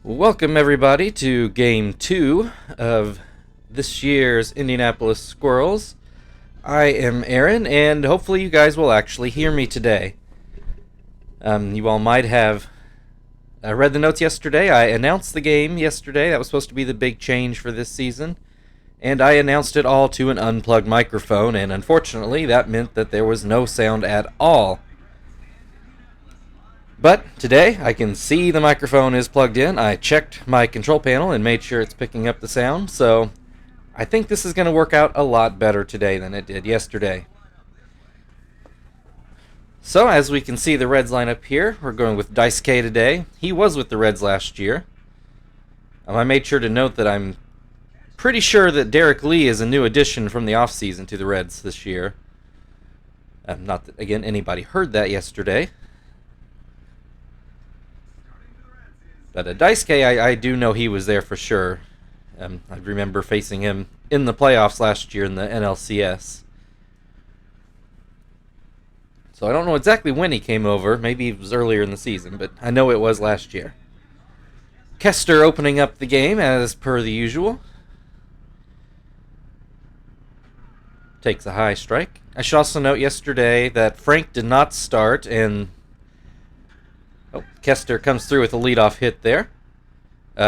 Welcome everybody to Game 2 of this year's Indianapolis Squirrels. I am Aaron, and hopefully you guys will actually hear me today. You all might have read the notes yesterday. I announced the game yesterday. That was supposed to be the big change for this season. And I announced it all to an unplugged microphone, and unfortunately that meant that there was no sound at all. But today I can see the microphone is plugged in. I checked my control panel and made sure it's picking up the sound, so I think this is going to work out a lot better today than it did yesterday. So as we can see the Reds line up here, we're going with Dice K today. He was with the Reds last year. I made sure to note that I'm pretty sure that Derek Lee is a new addition from the offseason to the Reds this year. Not that, again, anybody heard that yesterday. But Dice K, I do know he was there for sure. I remember facing him in the playoffs last year in the NLCS. So I don't know exactly when he came over. Maybe it was earlier in the season, but I know it was last year. Kester opening up the game as per the usual. Takes a high strike. I should also note yesterday that Frank did not start, and Kester comes through with a leadoff hit there.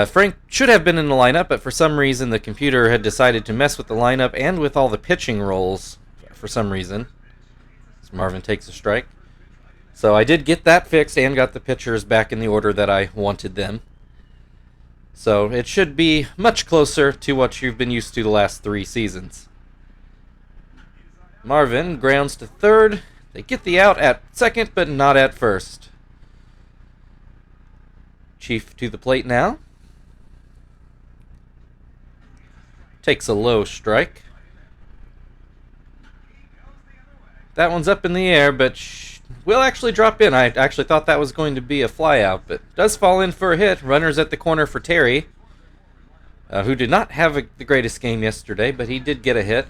Frank should have been in the lineup, but for some reason the computer had decided to mess with the lineup and with all the pitching rolls for some reason. So Marvin takes a strike. So I did get that fixed and got the pitchers back in the order that I wanted them. So it should be much closer to what you've been used to the last 3 seasons. Marvin grounds to third. They get the out at second, but not at first. Chief to the plate now. Takes a low strike. That one's up in the air, but will actually drop in. I actually thought that was going to be a flyout, but does fall in for a hit. Runners at the corner for Terry, who did not have the greatest game yesterday, but he did get a hit.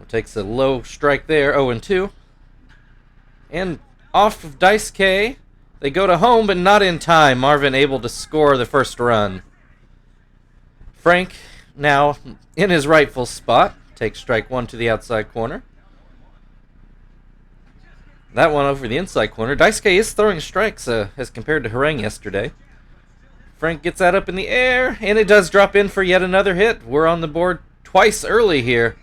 Takes a low strike there, 0-2. And off of Dice K, they go to home, but not in time. Marvin able to score the first run. Frank now in his rightful spot. Takes strike 1 to the outside corner. That one over the inside corner. Dice K is throwing strikes as compared to Harang yesterday. Frank gets that up in the air, and it does drop in for yet another hit. We're on the board twice early here.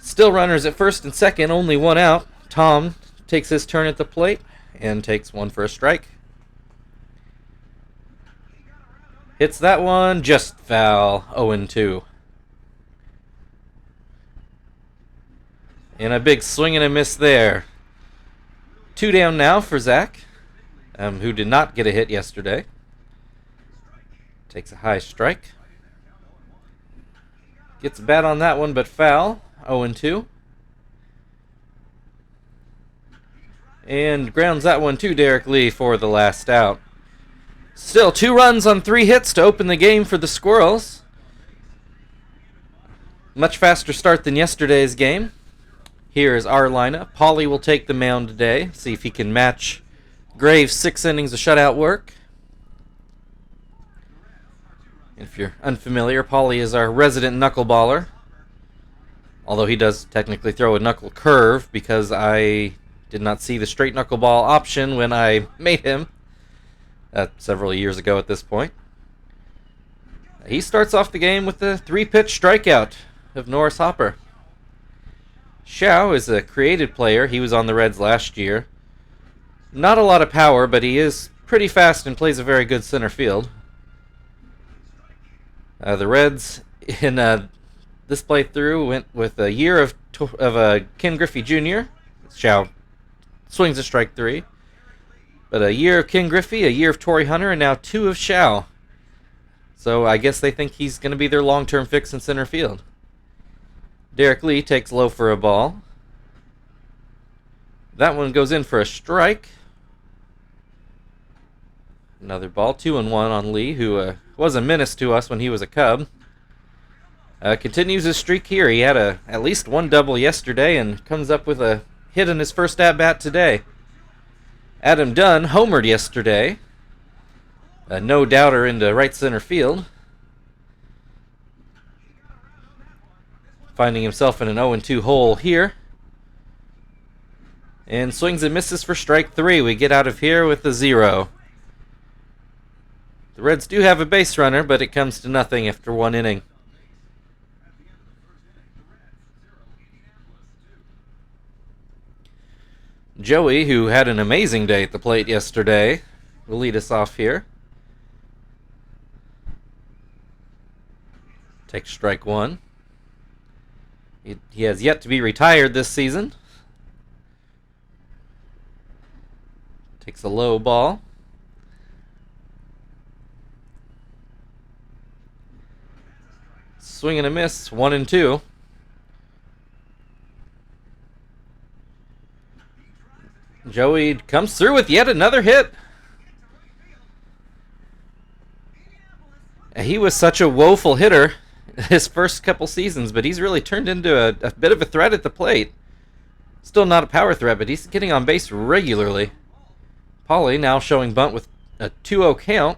Still runners at first and second, only one out. Tom takes his turn at the plate and takes one for a strike. Hits that one, just foul, 0-2. And a big swing and a miss there. 2 down now for Zach, who did not get a hit yesterday. Takes a high strike. Gets a bat on that one, but foul, 0-2. And grounds that one to Derek Lee for the last out. Still 2 runs on 3 hits to open the game for the Squirrels. Much faster start than yesterday's game. Here is our lineup. Paulie will take the mound today. See if he can match Graves' 6 innings of shutout work. If you're unfamiliar, Paulie is our resident knuckleballer. Although he does technically throw a knuckle curve because I did not see the straight knuckleball option when I made him several years ago at this point. He starts off the game with a 3-pitch strikeout of Norris Hopper. Xiao is a created player. He was on the Reds last year. Not a lot of power, but he is pretty fast and plays a very good center field. The Reds in this playthrough went with a year of Ken Griffey Jr. Xiao swings a strike 3. But a year of Ken Griffey, a year of Torrey Hunter, and now 2 of Xiao. So I guess they think he's going to be their long-term fix in center field. Derek Lee takes low for a ball. That one goes in for a strike. Another ball, 2-1 on Lee, who was a menace to us when he was a Cub. Continues his streak here. He had at least 1 double yesterday and comes up with a hit in his first at-bat today. Adam Dunn homered yesterday. A no-doubter into right center field. Finding himself in an 0-2 hole here. And swings and misses for strike 3. We get out of here with a 0. The Reds do have a base runner, but it comes to nothing after 1 inning. Joey, who had an amazing day at the plate yesterday, will lead us off here. Takes strike 1. He has yet to be retired this season. Takes a low ball. Swing and a miss, 1-2. Joey comes through with yet another hit. He was such a woeful hitter his first couple seasons, but he's really turned into a bit of a threat at the plate. Still not a power threat, but he's getting on base regularly. Pauly now showing bunt with a 2-0 count.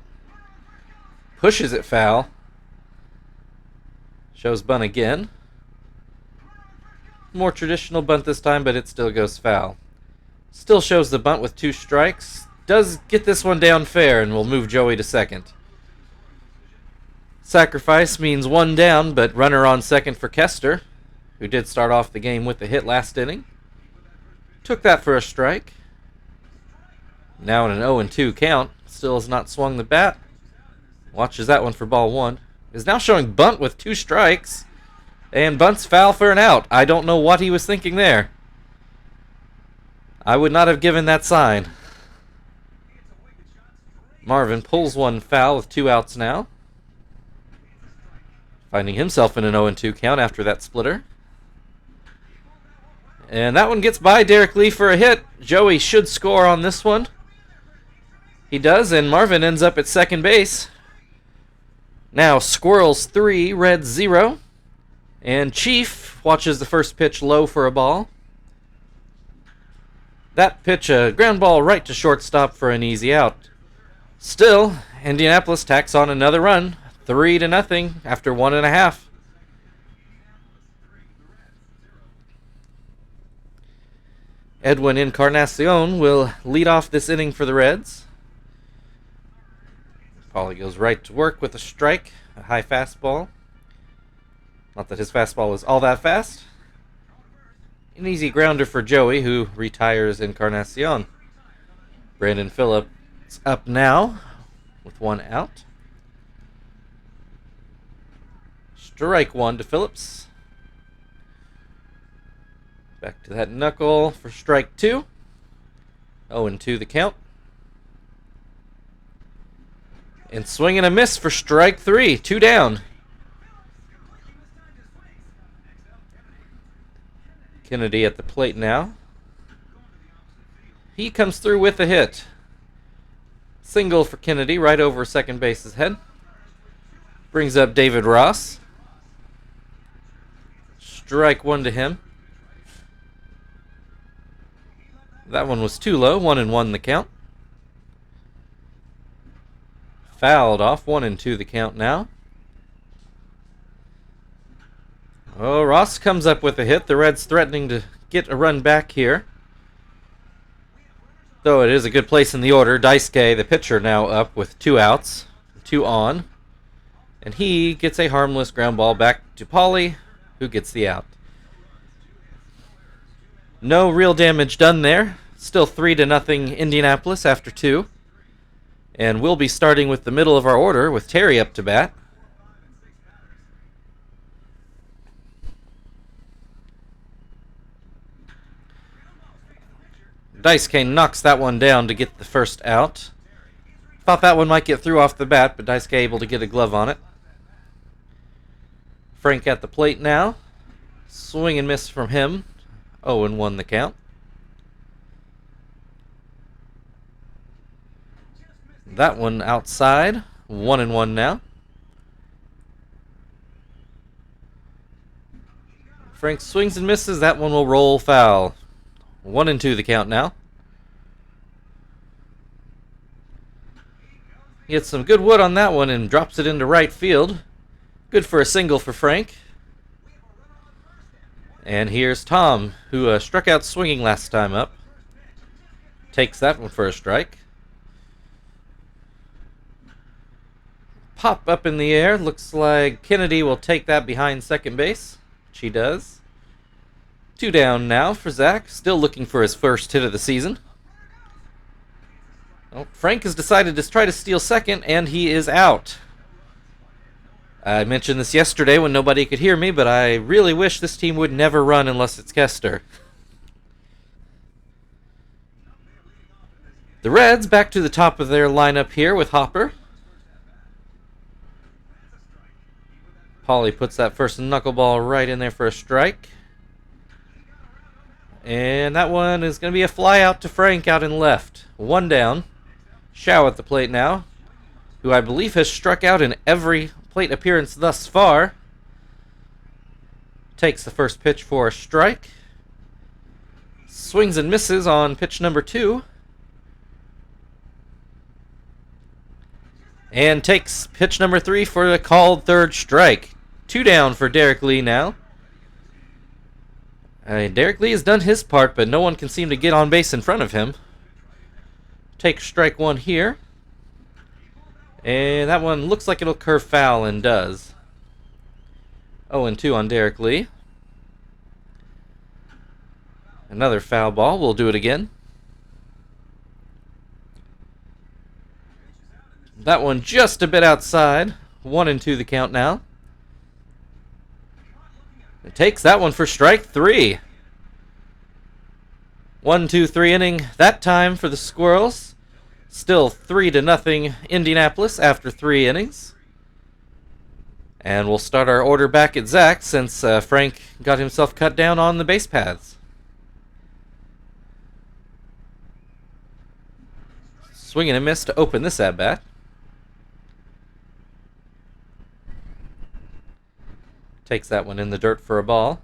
Pushes it foul. Shows bunt again. More traditional bunt this time, but it still goes foul. Still shows the bunt with 2 strikes. Does get this one down fair and will move Joey to second. Sacrifice means 1 down, but runner on second for Kester, who did start off the game with a hit last inning. Took that for a strike. Now in an 0-2 count. Still has not swung the bat. Watches that one for ball 1. Is now showing bunt with 2 strikes. And bunt's foul for an out. I don't know what he was thinking there. I would not have given that sign. Marvin pulls one foul with 2 outs now. Finding himself in an 0-2 count after that splitter. And that one gets by Derek Lee for a hit. Joey should score on this one. He does, and Marvin ends up at second base. Now Squirrels 3, Reds 0. And Chief watches the first pitch low for a ball. That pitch, a ground ball right to shortstop for an easy out. Still, Indianapolis tacks on another run, 3-0 after 1.5. Edwin Encarnacion will lead off this inning for the Reds. Pauly goes right to work with a strike, a high fastball. Not that his fastball is all that fast. An easy grounder for Joey, who retires Encarnacion. Brandon Phillips up now with 1 out. Strike 1 to Phillips. Back to that knuckle for strike 2. 0-2 the count. And swing and a miss for strike 3. 2 down. Kennedy at the plate now. He comes through with a hit. Single for Kennedy right over second base's head. Brings up David Ross. Strike 1 to him. That one was too low. 1-1 the count. Fouled off. 1-2 the count now. Oh, Ross comes up with a hit. The Reds threatening to get a run back here. Though it is a good place in the order. Daisuke, the pitcher, now up with 2 outs. 2 on. And he gets a harmless ground ball back to Pauly, who gets the out. No real damage done there. Still 3-0 Indianapolis after 2. And we'll be starting with the middle of our order with Terry up to bat. Daisuke knocks that one down to get the first out. Thought that one might get through off the bat, but Daisuke able to get a glove on it. Frank at the plate now. Swing and miss from him. 0-1 the count. That one outside. 1-1 now. Frank swings and misses. That one will roll foul. 1-2 the count now. He hits some good wood on that one and drops it into right field. Good for a single for Frank. And here's Tom, who struck out swinging last time up. Takes that one for a strike. Pop up in the air. Looks like Kennedy will take that behind second base, which he does. 2 down now for Zach, still looking for his first hit of the season. Well, Frank has decided to try to steal second, and he is out. I mentioned this yesterday when nobody could hear me, but I really wish this team would never run unless it's Kester. The Reds back to the top of their lineup here with Hopper. Paulie puts that first knuckleball right in there for a strike. And that one is going to be a fly out to Frank out in left. 1 down. Shao at the plate now, who I believe has struck out in every plate appearance thus far. Takes the first pitch for a strike. Swings and misses on pitch number 2. And takes pitch number 3 for the called third strike. 2 down for Derek Lee now. Derek Lee has done his part, but no one can seem to get on base in front of him. Takes strike 1 here. And that one looks like it'll curve foul, and does. 0-2 on Derek Lee. Another foul ball. We'll do it again. That one just a bit outside. 1-2 the count now. It takes that one for strike 3. 1-2-3 inning that time for the Squirrels. Still 3-0 Indianapolis after 3 innings. And we'll start our order back at Zach since Frank got himself cut down on the base paths. Swing and a miss to open this at-bat. Takes that one in the dirt for a ball.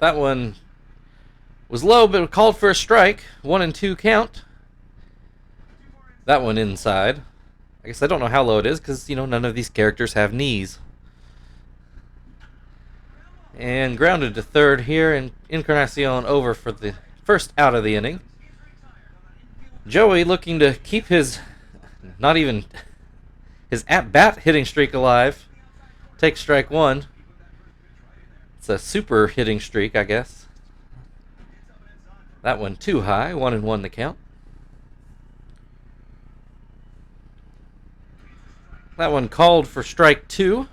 That one was low, but called for a strike. 1-2 count. That one inside. I guess I don't know how low it is because, none of these characters have knees. And grounded to third here, and Encarnacion over for the first out of the inning. Joey looking to keep his at-bat hitting streak alive. Takes strike 1. It's a super hitting streak, I guess. That one too high. 1-1 the count. That one called for strike 2.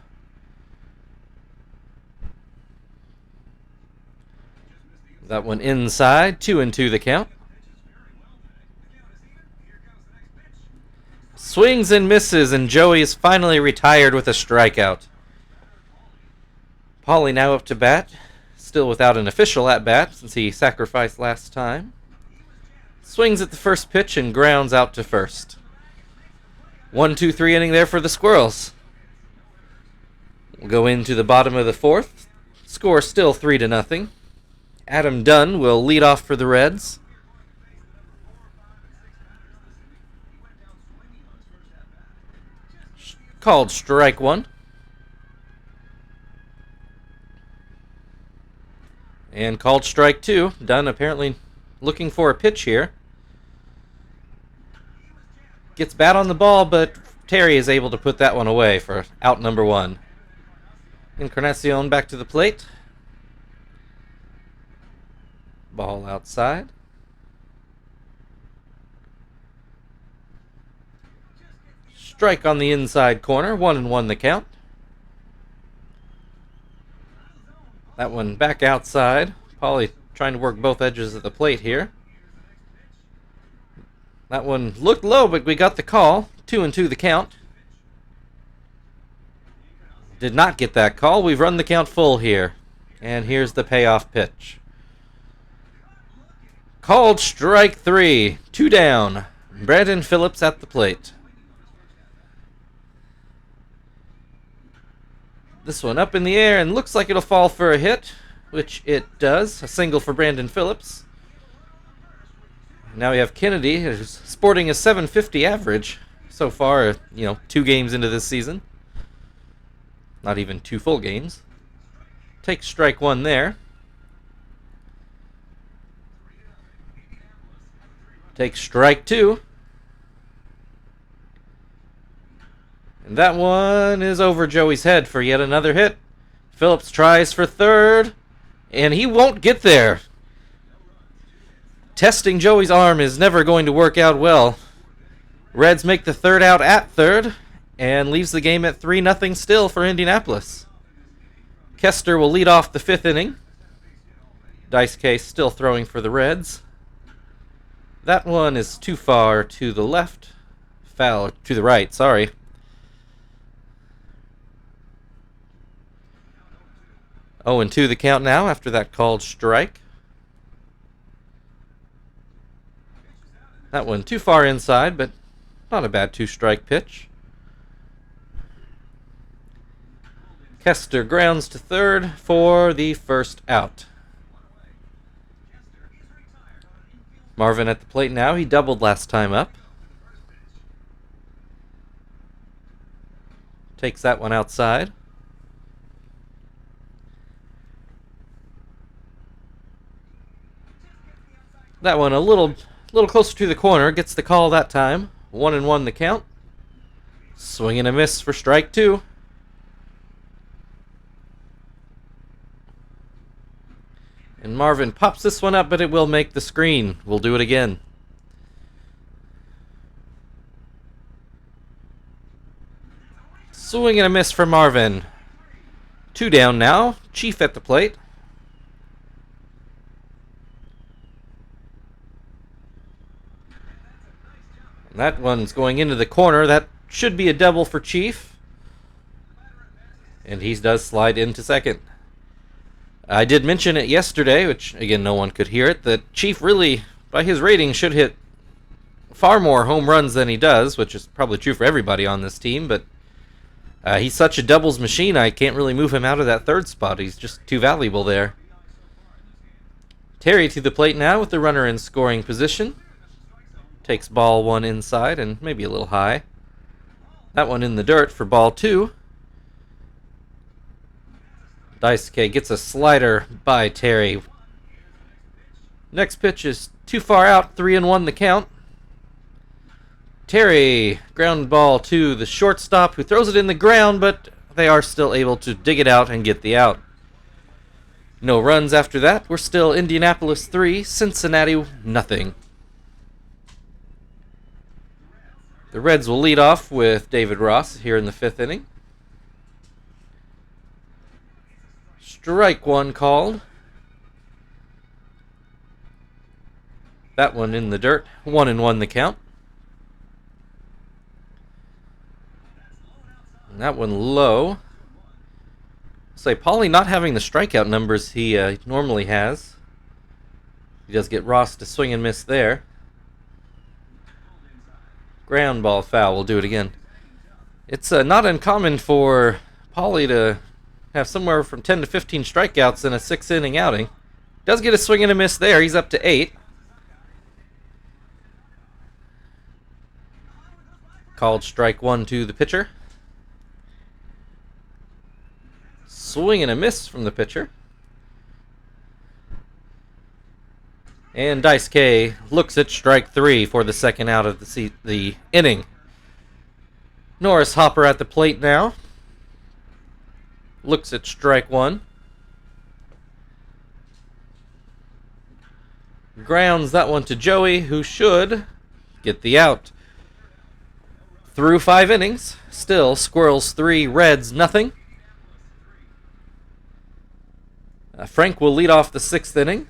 That one inside. 2-2 the count. Swings and misses, and Joey is finally retired with a strikeout. Paulie now up to bat, still without an official at-bat since he sacrificed last time. Swings at the first pitch and grounds out to first. 1-2-3 inning there for the Squirrels. We'll go into the bottom of the 4th. Score still 3-0. Adam Dunn will lead off for the Reds. Called strike 1. And called strike 2. Dunn apparently looking for a pitch here. Gets bat on the ball, but Terry is able to put that one away for out number 1. Encarnacion back to the plate. Ball outside. Strike on the inside corner. 1-1 the count. That one back outside. Paulie trying to work both edges of the plate here. That one looked low, but we got the call. 2-2 the count. Did not get that call. We've run the count full here. And here's the payoff pitch. Called strike 3. 2 down. Brandon Phillips at the plate. This one up in the air and looks like it'll fall for a hit, which it does. A single for Brandon Phillips. Now we have Kennedy, who's sporting a 750 average so far, 2 games into this season. Not even 2 full games. Takes strike 1 there. Takes strike 2. And that one is over Joey's head for yet another hit. Phillips tries for third, and he won't get there. Testing Joey's arm is never going to work out well. Reds make the third out at third, and leaves the game at 3-0 still for Indianapolis. Kester will lead off the 5th inning. Dice Case still throwing for the Reds. That one is too far to the left. Foul to the right, sorry. 0-2 the count now after that called strike. That one too far inside, but not a bad 2-strike pitch. Kester grounds to third for the first out. Marvin at the plate now. He doubled last time up. Takes that one outside. That one a little closer to the corner. Gets the call that time. 1-1 the count. Swing and a miss for strike 2. And Marvin pops this one up, but it will make the screen. We'll do it again. Swing and a miss for Marvin. 2 down now. Chief at the plate. And that one's going into the corner. That should be a double for Chief. And he does slide into second. I did mention it yesterday, which, again, no one could hear it, that Chief really, by his rating, should hit far more home runs than he does, which is probably true for everybody on this team, but he's such a doubles machine, I can't really move him out of that third spot. He's just too valuable there. Terry to the plate now with the runner in scoring position. Takes ball 1 inside and maybe a little high. That one in the dirt for ball 2. Daisuke gets a slider by Terry. Next pitch is too far out, 3-1 the count. Terry, ground ball to the shortstop, who throws it in the ground, but they are still able to dig it out and get the out. No runs after that. We're still Indianapolis 3, Cincinnati nothing. The Reds will lead off with David Ross here in the 5th inning. Strike 1 called. That one in the dirt. 1-1 the count. And that one low. Say, Paulie not having the strikeout numbers he normally has. He does get Ross to swing and miss there. Ground ball foul. We'll do it again. It's not uncommon for Paulie to have somewhere from 10 to 15 strikeouts in a 6-inning outing. Does get a swing and a miss there. He's up to 8. Called strike 1 to the pitcher. Swing and a miss from the pitcher. And Daisuke looks at strike 3 for the second out of the inning. Norris Hopper at the plate now. Looks at strike 1. Grounds that one to Joey, who should get the out. Through 5 innings, still Squirrels 3, Reds nothing. Frank will lead off the 6th inning.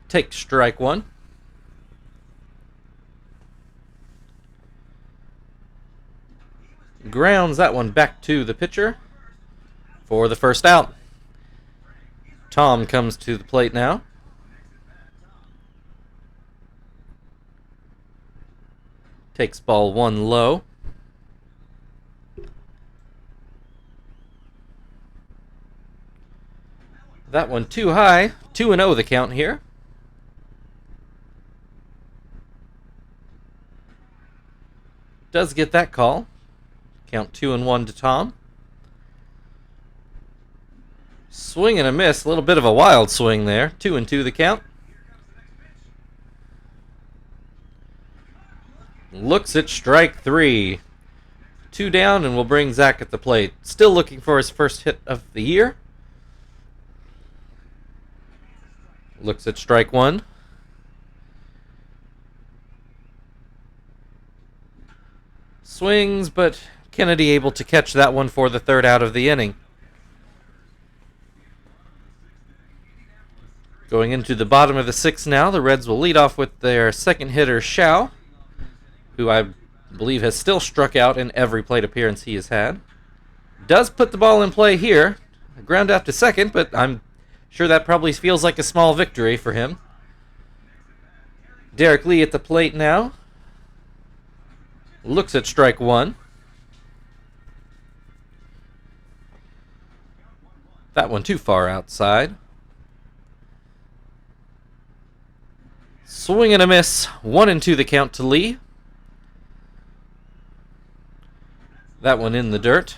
Take strike 1. Grounds that one back to the pitcher for the first out. Tom comes to the plate now. Takes ball 1 low. That one too high. 2-0 the count here. Does get that call. Count 2-1 to Tom. Swing and a miss. A little bit of a wild swing there. 2-2 the count. Looks at strike 3. 2 down, and we'll bring Zach at the plate. Still looking for his first hit of the year. Looks at strike 1. Swings, but Kennedy able to catch that one for the 3rd out of the inning. Going into the bottom of the 6th now, the Reds will lead off with their second hitter, Shao, who I believe has still struck out in every plate appearance he has had. Does put the ball in play here. Ground out to second, but I'm sure that probably feels like a small victory for him. Derek Lee at the plate now. Looks at strike 1. That one too far outside. Swing and a miss. 1-2 the count to Lee. That one in the dirt.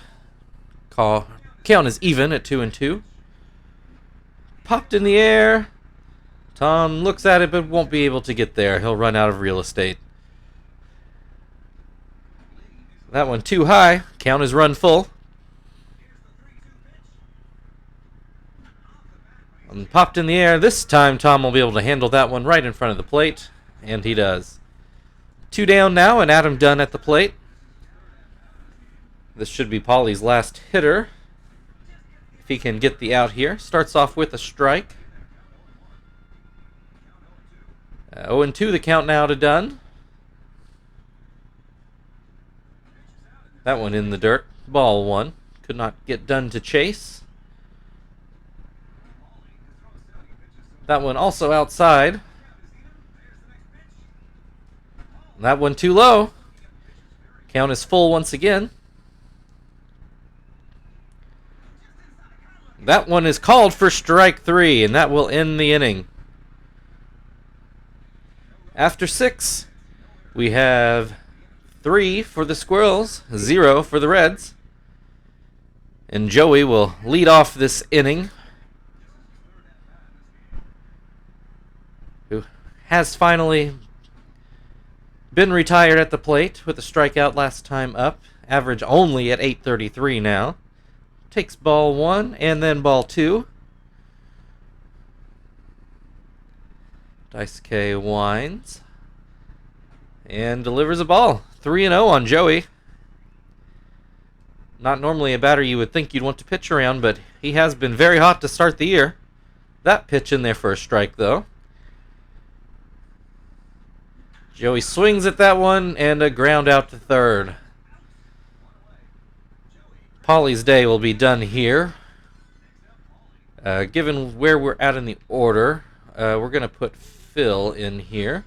Count is even at 2-2. Popped in the air. Tom looks at it but won't be able to get there. He'll run out of real estate. That one too high. Count is run full. Popped in the air. This time Tom will be able to handle that one right in front of the plate. And he does. 2 down now, and Adam Dunn at the plate. This should be Paulie's last hitter. If he can get the out here. Starts off with a strike. 0-2 the count now to Dunn. That one in the dirt. Ball 1. Could not get Dunn to chase. That one also outside. That one too low. Count is full once again. That one is called for strike 3, and that will end the inning. After 6, we have 3 for the Squirrels, 0 for the Reds. And Joey will lead off this inning, who has finally been retired at the plate with a strikeout last time up. Average only at .833 now. Takes ball 1 and then ball 2. Dice K winds and delivers a ball. 3-0 on Joey. Not normally a batter you would think you'd want to pitch around, but he has been very hot to start the year. That pitch in there for a strike, though. Joey swings at that one and a ground out to third. Paulie's day will be done here. Given where we're at in the order, we're going to put Phil in here.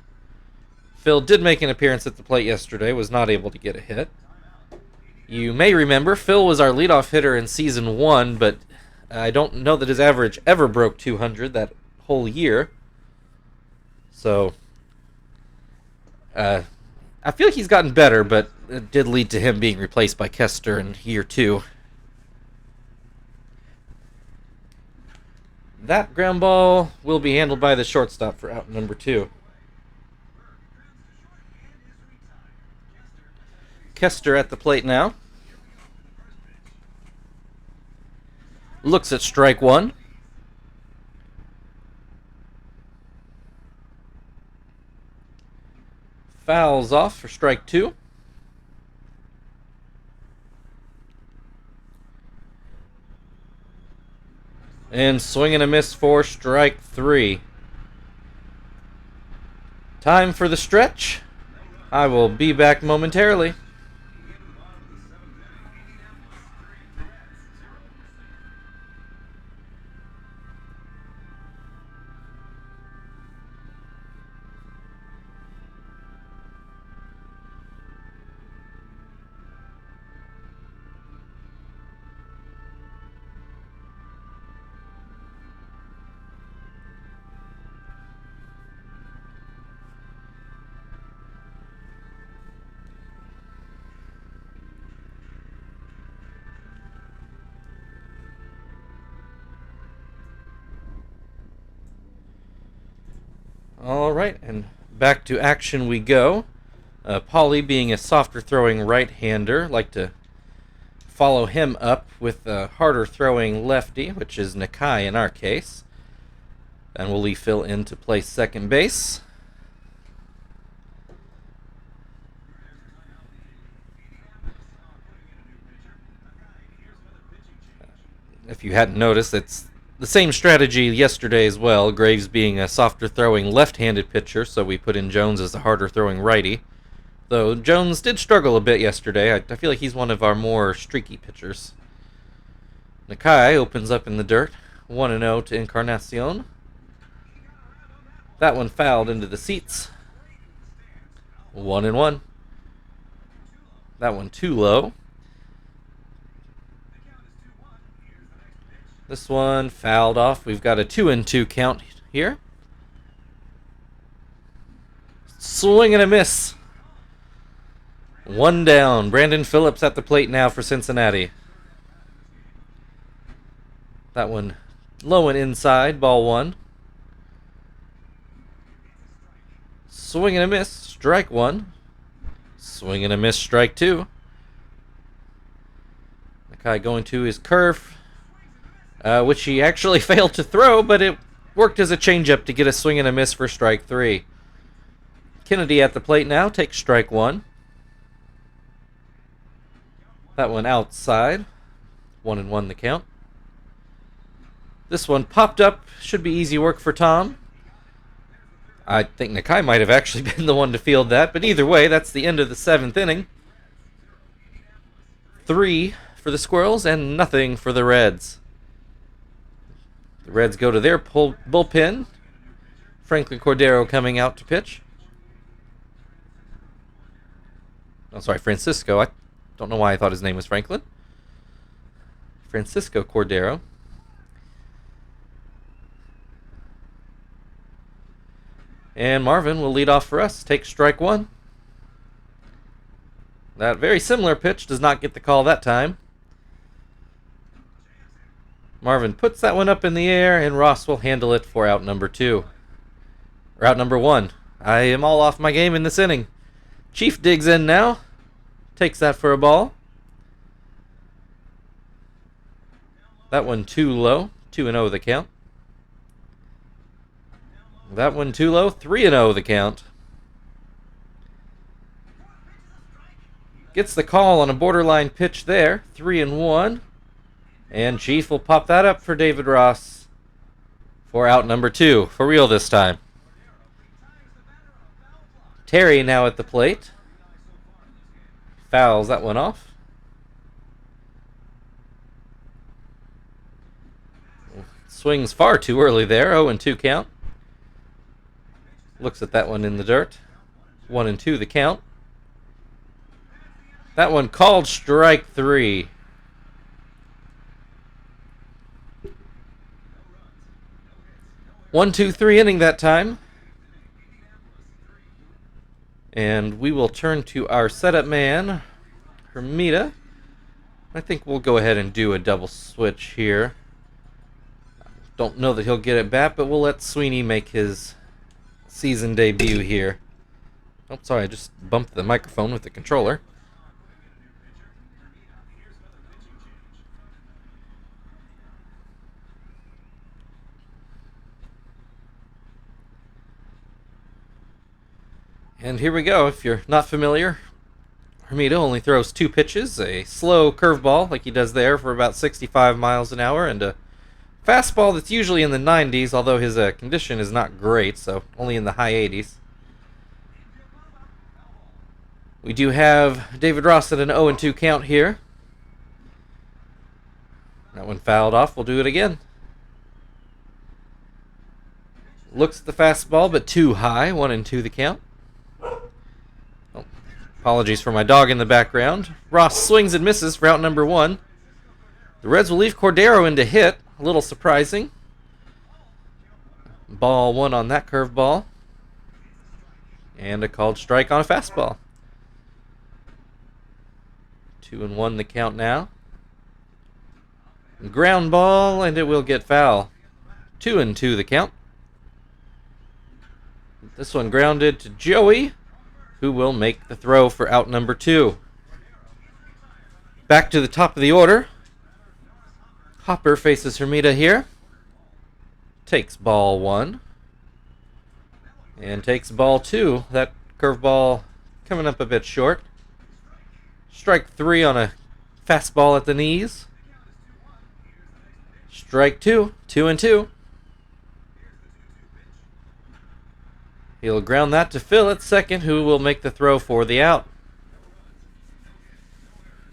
Phil did make an appearance at the plate yesterday, was not able to get a hit. You may remember, Phil was our leadoff hitter in Season 1, but I don't know that his average ever broke 200 that whole year. So, I feel like he's gotten better, but it did lead to him being replaced by Kester in year 2. That ground ball will be handled by the shortstop for out number 2. Kester at the plate now. Looks at strike 1. Fouls off for strike 2. And swing and a miss for strike 3. Time for the stretch. I will be back momentarily. All right, and back to action we go. Paulie, being a softer throwing right-hander, like to follow him up with a harder throwing lefty, which is Nakai in our case. And we'll leave Phil in to play second base. If you hadn't noticed, it's the same strategy yesterday as well. Graves being a softer throwing left-handed pitcher, so we put in Jones as a harder throwing righty. Though Jones did struggle a bit yesterday. I feel like he's one of our more streaky pitchers. Nakai opens up in the dirt. 1-0 to Encarnacion. That one fouled into the seats. 1-1. That one too low. This one fouled off. We've got a 2-2 count here. Swing and a miss. One down. Brandon Phillips at the plate now for Cincinnati. That one low and inside. Ball one. Swing and a miss. Strike one. Swing and a miss. Strike two. Nakai going to his curve, which he actually failed to throw, but it worked as a changeup to get a swing and a miss for strike three. Kennedy at the plate now takes strike one. That one outside. 1-1 the count. This one popped up. Should be easy work for Tom. I think Nakai might have actually been the one to field that, but either way, that's the end of the 7th inning. 3 for the Squirrels and nothing for the Reds. The Reds go to their bullpen. Franklin Cordero coming out to pitch. Oh, sorry, Francisco. I don't know why I thought his name was Franklin. Francisco Cordero. And Marvin will lead off for us. Take strike one. That very similar pitch does not get the call that time. Marvin puts that one up in the air, and Ross will handle it for out number 2. Or out number 1. I am all off my game in this inning. Chief digs in now. Takes that for a ball. That one too low. 2-0 the count. That one too low. 3-0 the count. Gets the call on a borderline pitch there. 3-1. And Chief will pop that up for David Ross for out number 2. For real this time. Terry now at the plate. Fouls that one off. Swings far too early there. 0-2 count. Looks at that one in the dirt. 1-2 the count. That one called strike 3. One, 2, 3 inning that time. And we will turn to our setup man, Hermida. I think we'll go ahead and do a double switch here. Don't know that he'll get at bat, but we'll let Sweeney make his season debut here. Oh, sorry, I just bumped the microphone with the controller. And here we go. If you're not familiar, Hermida only throws 2 pitches, a slow curveball like he does there for about 65 miles an hour, and a fastball that's usually in the 90s, although his condition is not great, so only in the high 80s. We do have David Ross at an 0-2 count here. That one fouled off. We'll do it again. Looks at the fastball, but too high. 1-2 the count. Oh, apologies for my dog in the background. Ross swings and misses for out number 1. The Reds will leave Cordero in to hit. A little surprising. Ball 1 on that curveball. And a called strike on a fastball. 2-1 the count now. Ground ball, and it will get foul. 2-2 the count. This one grounded to Joey, who will make the throw for out number 2. Back to the top of the order. Hopper faces Hermida here. Takes ball 1. And takes ball 2. That curveball coming up a bit short. Strike 3 on a fastball at the knees. Strike 2. 2-2. He'll ground that to Phil at second, who will make the throw for the out.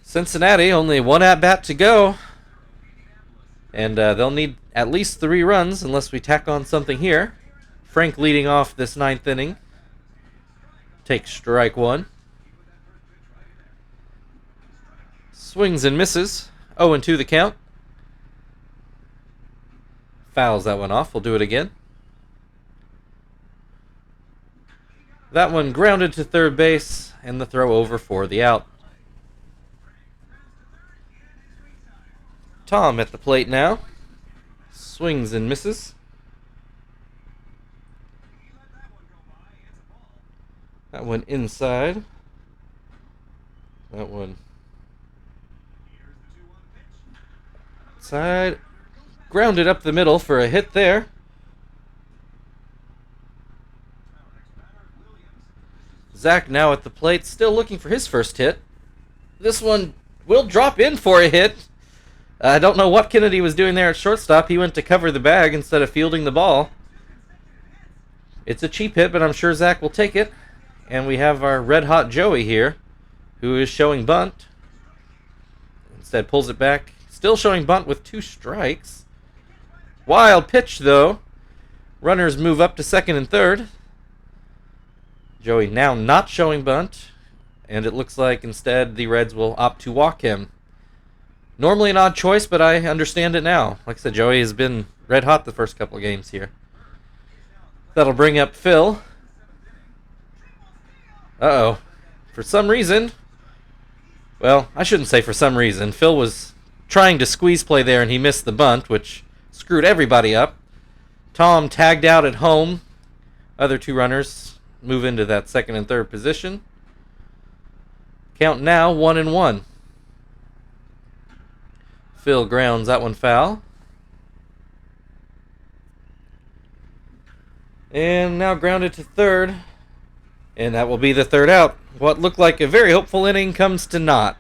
Cincinnati, only 1 at-bat to go. And they'll need at least 3 runs unless we tack on something here. Frank leading off this 9th inning. Takes strike 1. Swings and misses. 0-2 the count. Fouls that one off. We'll do it again. That one grounded to third base, and the throw over for the out. Tom at the plate now. Swings and misses. That one inside. That one outside. Grounded up the middle for a hit there. Zach now at the plate, still looking for his first hit. This one will drop in for a hit. I don't know what Kennedy was doing there at shortstop. He went to cover the bag instead of fielding the ball. It's a cheap hit, but I'm sure Zach will take it. And we have our red-hot Joey here, who is showing bunt. Instead pulls it back. Still showing bunt with 2 strikes. Wild pitch, though. Runners move up to second and third. Joey now not showing bunt, and it looks like instead the Reds will opt to walk him. Normally an odd choice, but I understand it now. Like I said, Joey has been red hot the first couple of games here. That'll bring up Phil. Uh-oh. For some reason, well, I shouldn't say for some reason. Phil was trying to squeeze play there, and he missed the bunt, which screwed everybody up. Tom tagged out at home. Other 2 runners move into that second and third position. Count now 1-1. Phil grounds that one foul. And now grounded to third. And that will be the third out. What looked like a very hopeful inning comes to naught.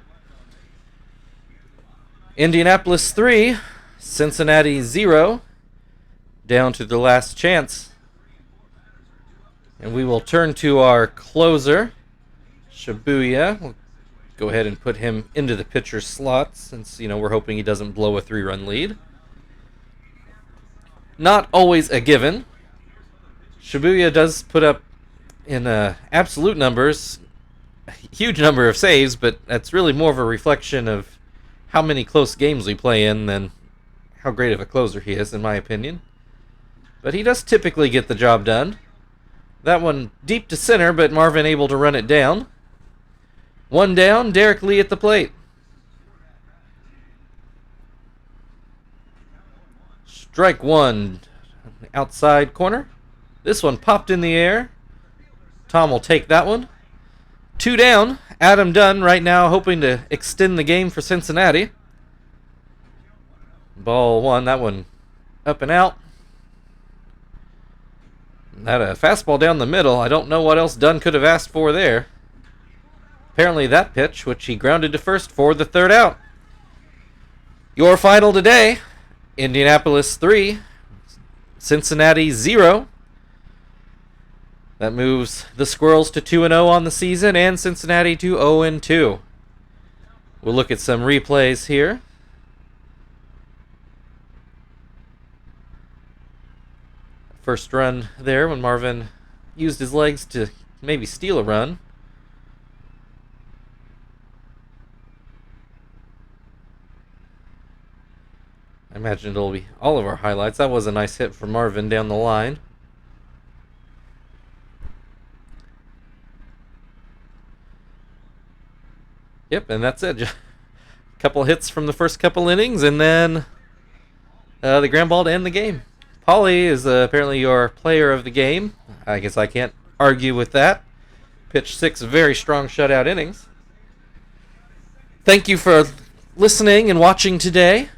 Indianapolis 3, Cincinnati 0. Down to the last chance. And we will turn to our closer, Shibuya. We'll go ahead and put him into the pitcher's slot since, we're hoping he doesn't blow a 3-run lead. Not always a given. Shibuya does put up, in absolute numbers, a huge number of saves, but that's really more of a reflection of how many close games we play in than how great of a closer he is, in my opinion. But he does typically get the job done. That one deep to center, but Marvin able to run it down. 1 down, Derek Lee at the plate. Strike 1, outside corner. This one popped in the air. Tom will take that one. 2 down, Adam Dunn right now hoping to extend the game for Cincinnati. Ball 1, that one up and out. Had a fastball down the middle. I don't know what else Dunn could have asked for there. Apparently that pitch, which he grounded to first for the third out. Your final today, Indianapolis 3, Cincinnati 0. That moves the Squirrels to 2-0 on the season and Cincinnati to 0-2. We'll look at some replays here. First run there when Marvin used his legs to maybe steal a run. I imagine it'll be all of our highlights. That was a nice hit for Marvin down the line. Yep, and that's it. Just a couple hits from the first couple innings, and then the ground ball to end the game. Paulie is apparently your player of the game. I guess I can't argue with that. Pitched 6 very strong shutout innings. Thank you for listening and watching today.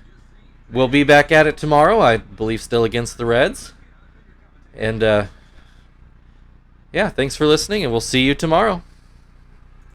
We'll be back at it tomorrow, I believe still against the Reds. And, yeah, thanks for listening, and we'll see you tomorrow.